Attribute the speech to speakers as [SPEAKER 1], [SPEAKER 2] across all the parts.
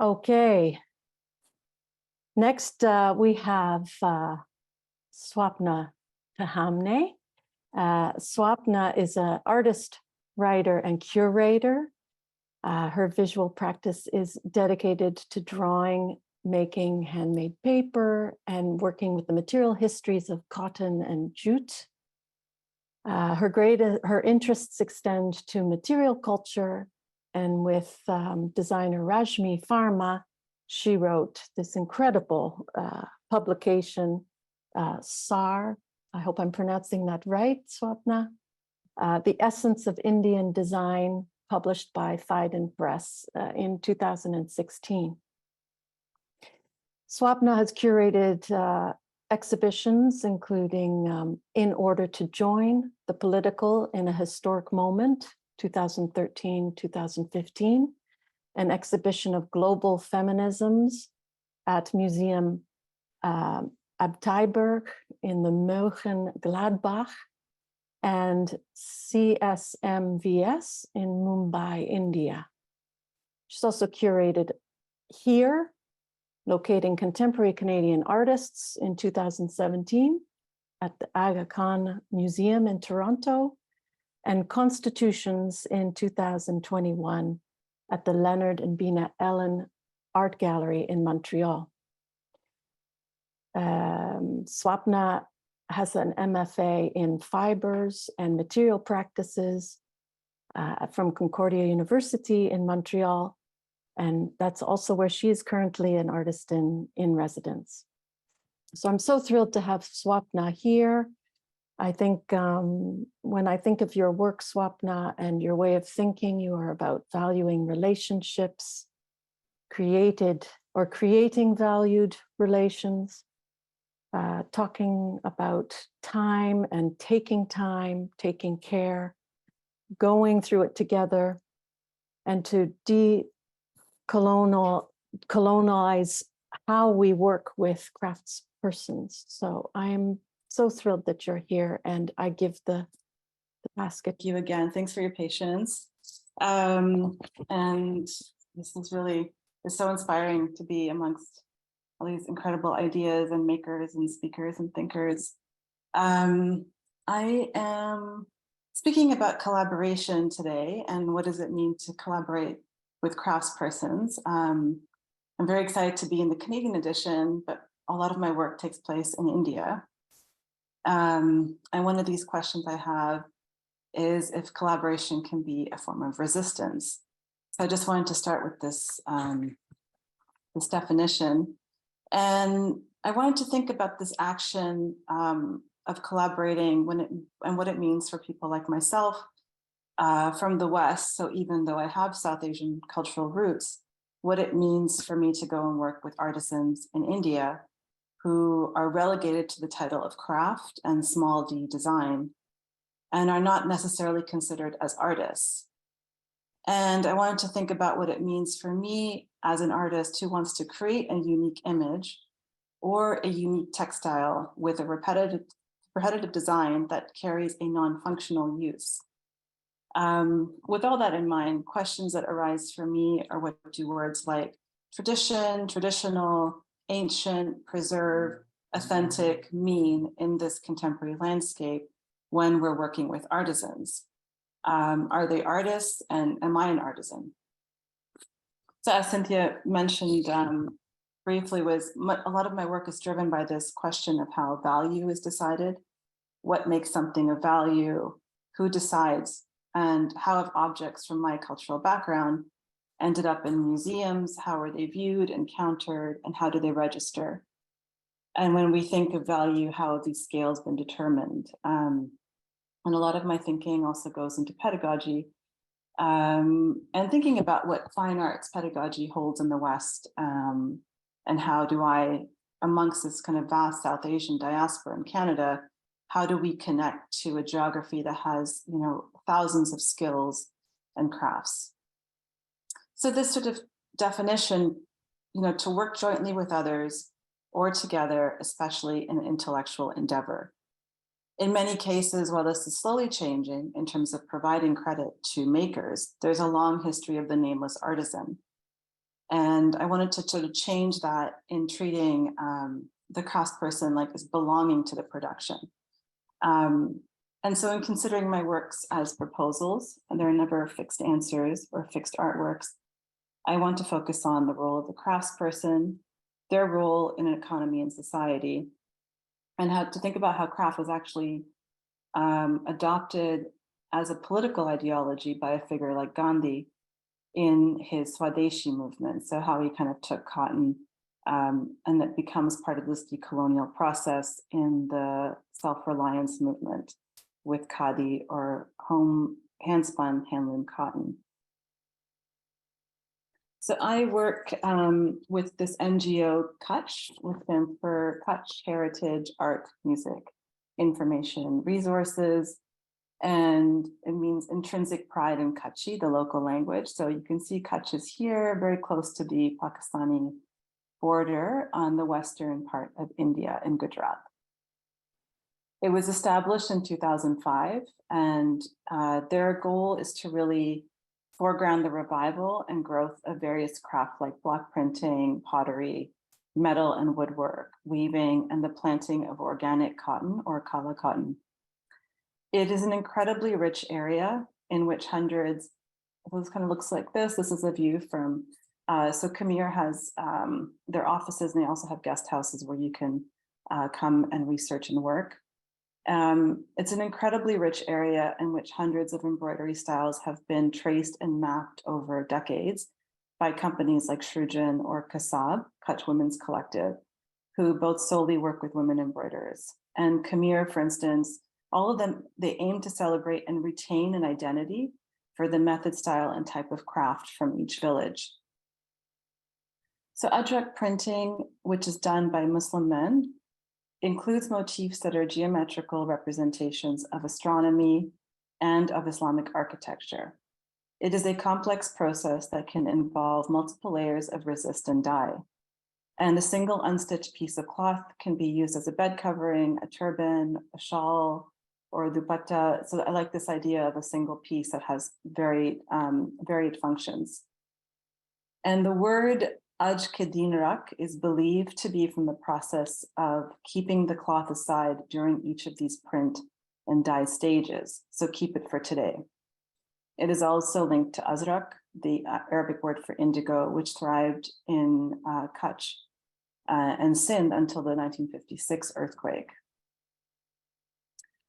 [SPEAKER 1] Okay. Next, we have Swapnaa Tamhane. Swapnaa is an artist, writer, and curator. Her visual practice is dedicated to drawing, making handmade paper, and working with the material histories of cotton and jute. Her interests extend to material culture, and with designer Rashmi Varma, she wrote this incredible publication, SAR, I hope I'm pronouncing that right, Swapnaa, The Essence of Indian Design, published by Phaidon Press in 2016. Swapnaa has curated exhibitions, including In Order to Join, The Political in a Historic Moment, 2013-2015, an exhibition of global feminisms at Museum Abteiberg in the Mönchengladbach, and CSMVS in Mumbai, India. She's also curated Here, Locating Contemporary Canadian Artists in 2017 at the Aga Khan Museum in Toronto, and Constitutions in 2021 at the Leonard and Bina Art Gallery in Montreal. Swapnaa has an MFA in Fibres and Material Practices from Concordia University in Montreal, and that's also where she is currently an artist in residence. So I'm so thrilled to have Swapnaa here. I think when I think of your work, Swapnaa, and your way of thinking, you are about valuing relationships, creating valued relations, talking about time and taking care, going through it together, and to decolonize how we work with craftspersons. So I'm so thrilled that you're here, and I give the basket.
[SPEAKER 2] Thank you again. Thanks for your patience. And this is really, it's so inspiring to be amongst all these incredible ideas and makers and speakers and thinkers. I am speaking about collaboration today and what does it mean to collaborate with craftspersons. I'm very excited to be in the Canadian edition, but a lot of my work takes place in India. And one of these questions I have is if collaboration can be a form of resistance. So I just wanted to start with this, this definition. And I wanted to think about this action of collaborating and what it means for people like myself from the West. So even though I have South Asian cultural roots, what it means for me to go and work with artisans in India who are relegated to the title of craft and small d design and are not necessarily considered as artists. And I wanted to think about what it means for me as an artist who wants to create a unique image or a unique textile with a repetitive design that carries a non-functional use. With all that in mind, questions that arise for me are what do words like tradition, traditional, ancient, preserve, authentic mean in this contemporary landscape when we're working with artisans? Are they artists, and am I an artisan? So as Cynthia mentioned briefly, a lot of my work is driven by this question of how value is decided, what makes something of value, who decides, and how have objects from my cultural background ended up in museums, how are they viewed, encountered, and how do they register? And when we think of value, how have these scales been determined? And a lot of my thinking also goes into pedagogy and thinking about what fine arts pedagogy holds in the West, and how do I, amongst this kind of vast South Asian diaspora in Canada, how do we connect to a geography that has, you know, thousands of skills and crafts? So this sort of definition, you know, to work jointly with others or together, especially in an intellectual endeavor. In many cases, while this is slowly changing in terms of providing credit to makers, there's a long history of the nameless artisan. And I wanted to sort of change that in treating the craftsperson like as belonging to the production. And so in considering my works as proposals, and there are never fixed answers or fixed artworks, I want to focus on the role of the craftsperson, their role in an economy and society, and how to think about how craft was actually adopted as a political ideology by a figure like Gandhi in his Swadeshi movement. So how he kind of took cotton and that becomes part of this decolonial process in the self-reliance movement with khadi or hand-spun handloom cotton. So I work with this NGO Kutch, with them for Kutch Heritage, Art, Music, Information, Resources, and it means intrinsic pride in Kutchi, the local language. So you can see Kutch is here, very close to the Pakistani border on the western part of India in Gujarat. It was established in 2005, and their goal is to really foreground the revival and growth of various crafts like block printing, pottery, metal and woodwork, weaving, and the planting of organic cotton or kala cotton. It is an incredibly rich area in which hundreds, this kind of looks like this. This is a view from, so Khmer has their offices, and they also have guest houses where you can come and research and work. It's an incredibly rich area in which hundreds of embroidery styles have been traced and mapped over decades by companies like Shrujan or Kasab, Kutch Women's Collective, who both solely work with women embroiderers. And Khmer, for instance, all of them, they aim to celebrate and retain an identity for the method, style, and type of craft from each village. So ajrak printing, which is done by Muslim men, includes motifs that are geometrical representations of astronomy and of Islamic architecture. It is a complex process that can involve multiple layers of resist and dye. And a single unstitched piece of cloth can be used as a bed covering, a turban, a shawl, or a dupatta. So I like this idea of a single piece that has varied functions. And the word Aj-Kedinrak is believed to be from the process of keeping the cloth aside during each of these print and dye stages. So keep it for today. It is also linked to Azrak, the Arabic word for indigo, which thrived in Kutch and Sindh until the 1956 earthquake.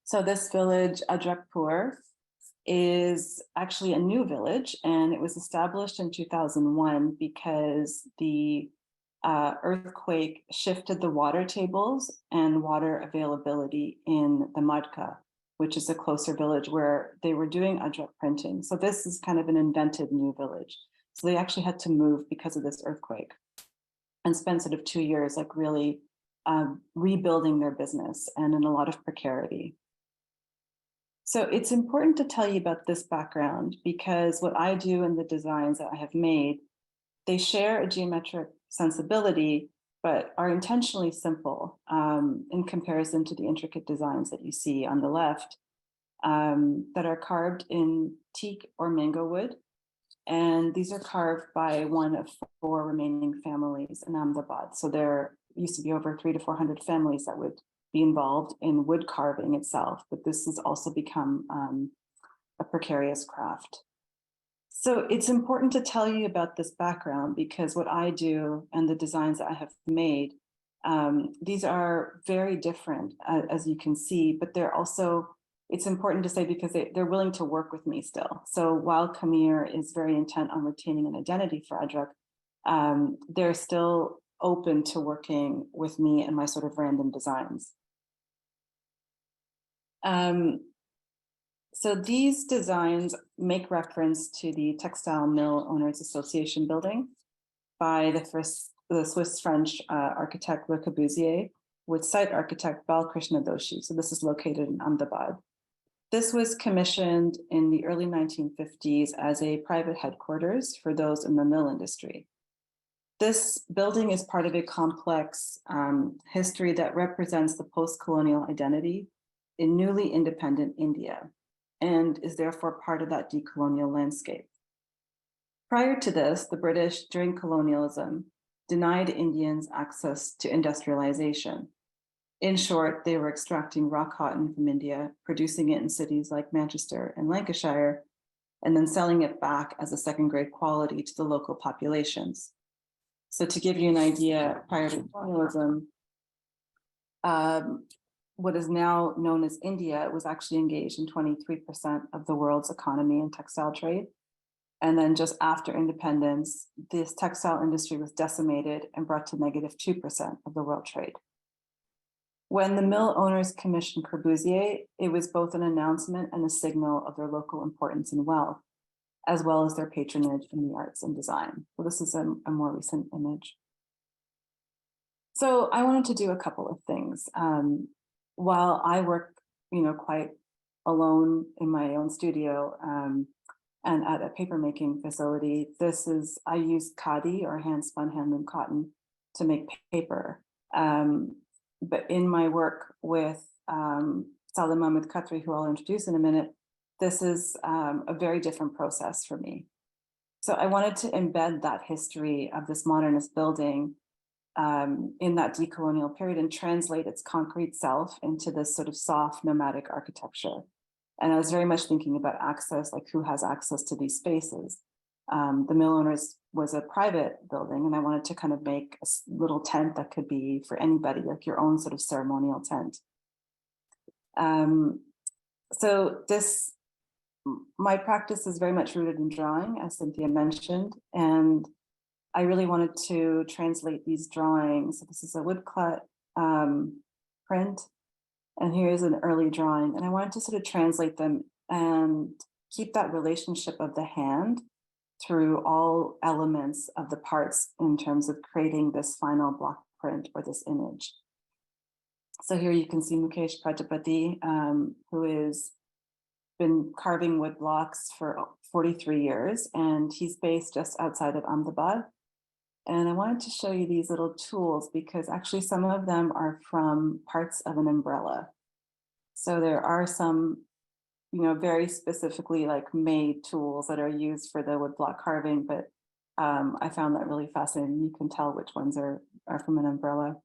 [SPEAKER 2] So this village, Ajrakpur, is actually a new village, and it was established in 2001 because the earthquake shifted the water tables and water availability in the Madka, which is a closer village where they were doing ajrak printing. So this is kind of an invented new village. So they actually had to move because of this earthquake and spend sort of 2 years like really rebuilding their business and in a lot of precarity. So it's important to tell you about this background because what I do in the designs that I have made, they share a geometric sensibility, but are intentionally simple in comparison to the intricate designs that you see on the left that are carved in teak or mango wood. And these are carved by one of 4 remaining families in Ahmedabad. So there used to be over 300 to 400 families that would be involved in wood carving itself, but this has also become a precarious craft. So it's important to tell you about this background because what I do and the designs that I have made, these are very different as you can see, but they're also, it's important to say because they're willing to work with me still. So while Khmer is very intent on retaining an identity for Ajrak, they're still open to working with me and my sort of random designs. So these designs make reference to the Textile Mill Owners Association building by the Swiss-French architect Le Corbusier with site architect Balkrishna Doshi. So this is located in Ahmedabad. This was commissioned in the early 1950s as a private headquarters for those in the mill industry. This building is part of a complex history that represents the post-colonial identity in newly independent India and is therefore part of that decolonial landscape. Prior to this, the British, during colonialism, denied Indians access to industrialization. In short, they were extracting raw cotton from India, producing it in cities like Manchester and Lancashire, and then selling it back as a second-grade quality to the local populations. So to give you an idea, prior to colonialism, what is now known as India was actually engaged in 23% of the world's economy and textile trade. And then just after independence, this textile industry was decimated and brought to -2% of the world trade. When the mill owners commissioned Corbusier, it was both an announcement and a signal of their local importance and wealth, as well as their patronage in the arts and design. So this is a more recent image. So I wanted to do a couple of things. While I work, quite alone in my own studio and at a papermaking facility, I use khadi or hand-spun handloom cotton to make paper. But in my work with Saleh Mahmoud Khatri, who I'll introduce in a minute, this is a very different process for me. So I wanted to embed that history of this modernist building in that decolonial period and translate its concrete self into this sort of soft nomadic architecture. And I was very much thinking about access, like who has access to these spaces. The mill owners was a private building, and I wanted to kind of make a little tent that could be for anybody, like your own sort of ceremonial tent. So my practice is very much rooted in drawing, as Cynthia mentioned, and I really wanted to translate these drawings. So this is a woodcut print, and here's an early drawing, and I wanted to sort of translate them and keep that relationship of the hand through all elements of the parts in terms of creating this final block print or this image. So here you can see Mukesh Prajapati, who has been carving wood blocks for 43 years, and he's based just outside of Ahmedabad. And I wanted to show you these little tools because actually some of them are from parts of an umbrella. So there are some, very specifically like made tools that are used for the woodblock carving, but I found that really fascinating. You can tell which ones are from an umbrella.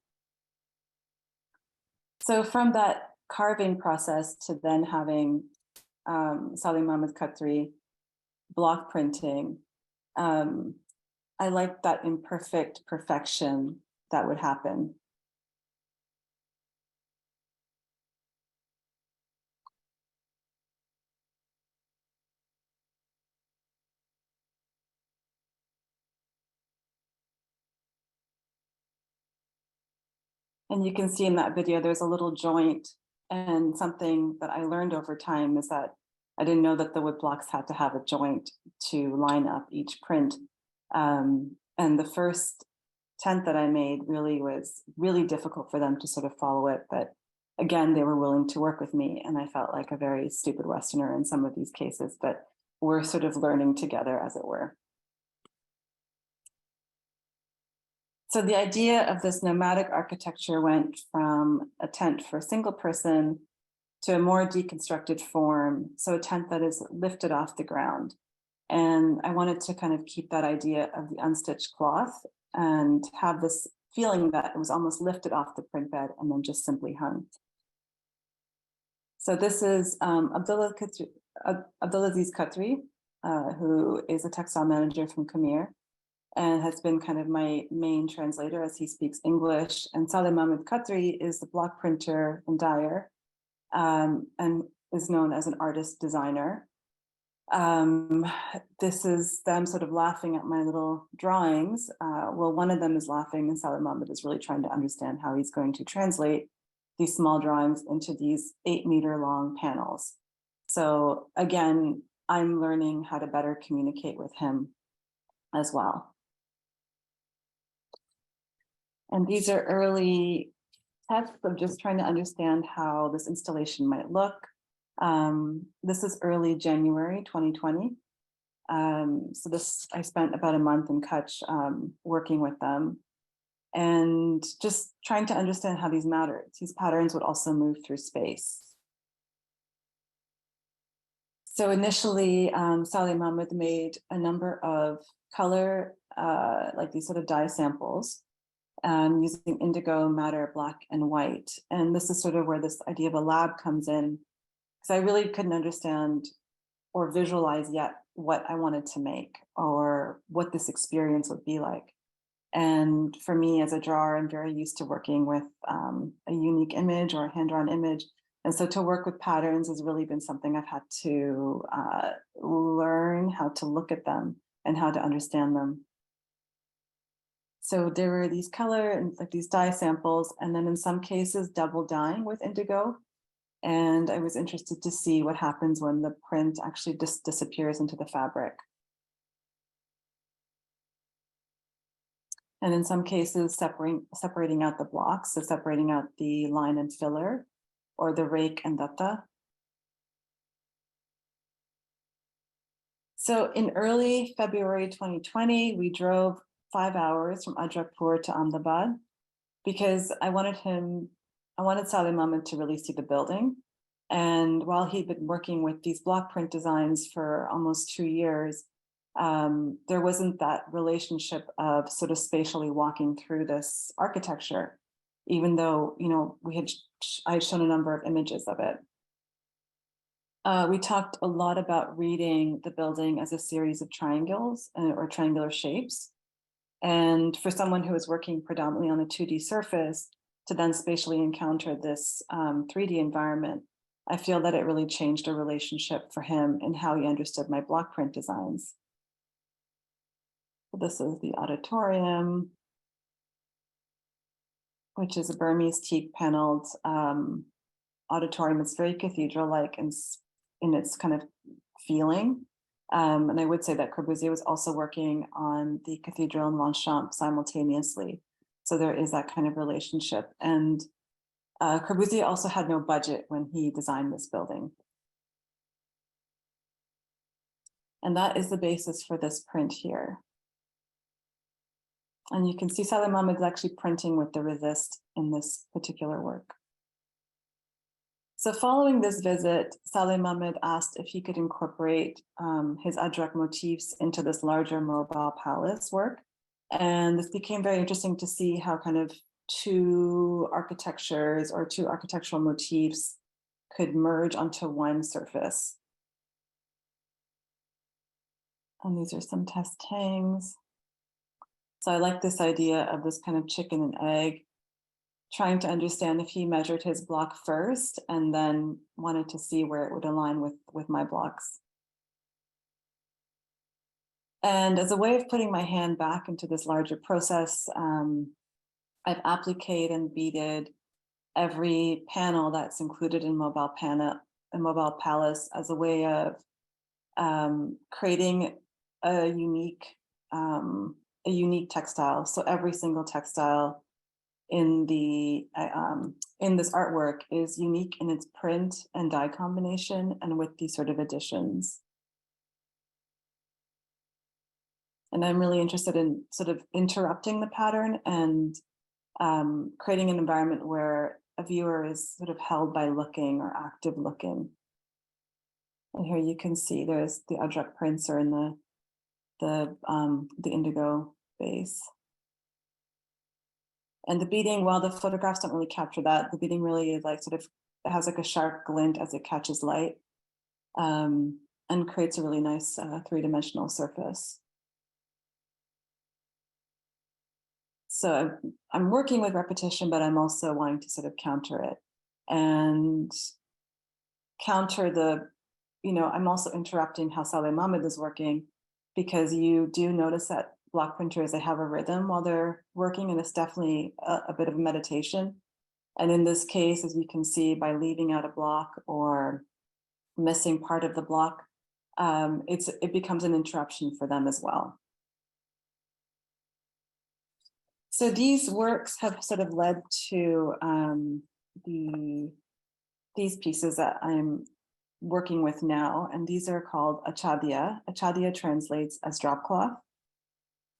[SPEAKER 2] So from that carving process to then having Saleh Mahmoud Khatri block printing, I like that imperfect perfection that would happen. And you can see in that video, there's a little joint, and something that I learned over time is that I didn't know that the wood blocks had to have a joint to line up each print. And the first tent that I made was really difficult for them to sort of follow it. But again, they were willing to work with me. And I felt like a very stupid Westerner in some of these cases, but we're sort of learning together, as it were. So the idea of this nomadic architecture went from a tent for a single person to a more deconstructed form. So a tent that is lifted off the ground. And I wanted to kind of keep that idea of the unstitched cloth and have this feeling that it was almost lifted off the print bed and then just simply hung. So this is Abdulaziz Khatri, who is a textile manager from Khmer and has been kind of my main translator as he speaks English. And Saleh Mahmoud Khatri is the block printer and dyer and is known as an artist designer. This is them sort of laughing at my little drawings. Well, one of them is laughing and Saleh Mahmoud is really trying to understand how he's going to translate these small drawings into these 8-meter long panels. So again, I'm learning how to better communicate with him as well. And these are early tests of just trying to understand how this installation might look. This is early January 2020. So I spent about a month in Kutch working with them and just trying to understand how these patterns would also move through space. So initially, Saleh Mahmoud made a number of color, like these sort of dye samples, using indigo, madder, black, and white. And this is sort of where this idea of a lab comes in, because I really couldn't understand or visualize yet what I wanted to make or what this experience would be like. And for me as a drawer, I'm very used to working with a unique image or a hand-drawn image. And so to work with patterns has really been something I've had to learn how to look at them and how to understand them. So there were these color and like these dye samples, and then in some cases double dyeing with indigo. And I was interested to see what happens when the print actually just disappears into the fabric. And in some cases, separating out the blocks, so separating out the line and filler, or the rake and datta. So in early February 2020, we drove 5 hours from Ajrakpur to Ahmedabad because I wanted Saleh Mahmoud to really see the building. And while he'd been working with these block print designs for almost 2 years, there wasn't that relationship of sort of spatially walking through this architecture, even though, you know, I had shown a number of images of it. We talked a lot about reading the building as a series of triangles or triangular shapes. And for someone who is working predominantly on a 2D surface to then spatially encounter this 3D environment, I feel that it really changed a relationship for him in how he understood my block print designs. So this is the auditorium, which is a Burmese teak paneled auditorium. It's very cathedral-like in its kind of feeling. And I would say that Corbusier was also working on the cathedral in Longchamp simultaneously. So there is that kind of relationship. And Corbusier also had no budget when he designed this building. And that is the basis for this print here. And you can see Saleh Mahmoud is actually printing with the resist in this particular work. So following this visit, Saleh Mahmoud asked if he could incorporate his Ajrak motifs into this larger mobile palace work. And this became very interesting to see how kind of two architectures or two architectural motifs could merge onto one surface. And these are some test hangs. So I like this idea of this kind of chicken and egg, trying to understand if he measured his block first and then wanted to see where it would align with my blocks. And as a way of putting my hand back into this larger process, I've appliqued and beaded every panel that's included in Mobile Palace as a way of creating a unique textile. So every single textile in this artwork is unique in its print and dye combination and with these sort of additions. And I'm really interested in sort of interrupting the pattern and creating an environment where a viewer is sort of held by looking or active looking. And here you can see there's the Ajrak prints are in the indigo base. And the beading, while the photographs don't really capture that, the beading really is like sort of, it has like a sharp glint as it catches light and creates a really nice three-dimensional surface. So I'm working with repetition, but I'm also wanting to sort of counter it and counter the, you know, I'm also interrupting how Saleh Mahmoud is working, because you do notice that block printers, they have a rhythm while they're working, and it's definitely a bit of a meditation. And in this case, as you can see, by leaving out a block or missing part of the block, it becomes an interruption for them as well. So these works have sort of led to these pieces that I'm working with now, and these are called achadia. Achadia translates as drop cloth.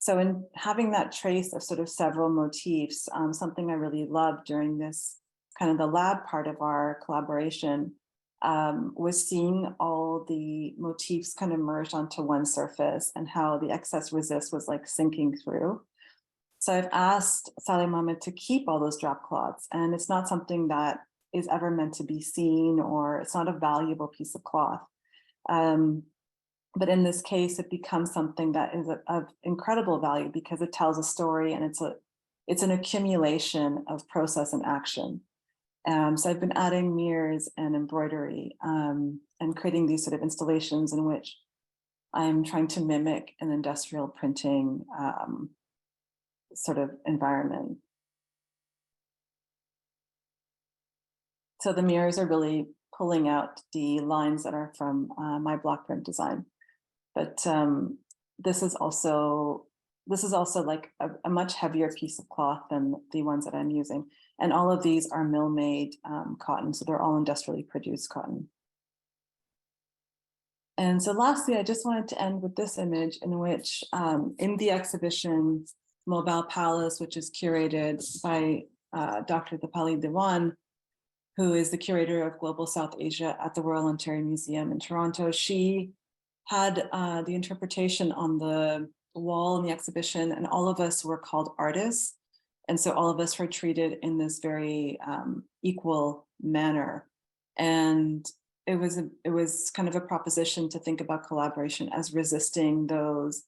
[SPEAKER 2] So in having that trace of sort of several motifs, something I really loved during this kind of the lab part of our collaboration was seeing all the motifs kind of merged onto one surface and how the excess resist was like sinking through. So I've asked Saleh Mohammed to keep all those drop cloths, and it's not something that is ever meant to be seen, or it's not a valuable piece of cloth. But in this case, it becomes something that is of incredible value because it tells a story, and it's an accumulation of process and action. So I've been adding mirrors and embroidery and creating these sort of installations in which I'm trying to mimic an industrial printing sort of environment. So the mirrors are really pulling out the lines that are from my block print design. But this is also like a much heavier piece of cloth than the ones that I'm using. And all of these are mill-made cotton, so they're all industrially produced cotton. And so lastly, I just wanted to end with this image in which in the exhibition, Mobile Palace, which is curated by Dr. Dipali Dewan, who is the curator of Global South Asia at the Royal Ontario Museum in Toronto. She had the interpretation on the wall in the exhibition, and all of us were called artists. And so all of us were treated in this very equal manner. And it was kind of a proposition to think about collaboration as resisting those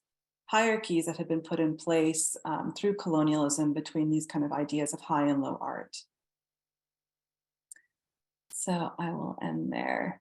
[SPEAKER 2] hierarchies that had been put in place through colonialism between these kind of ideas of high and low art. So I will end there.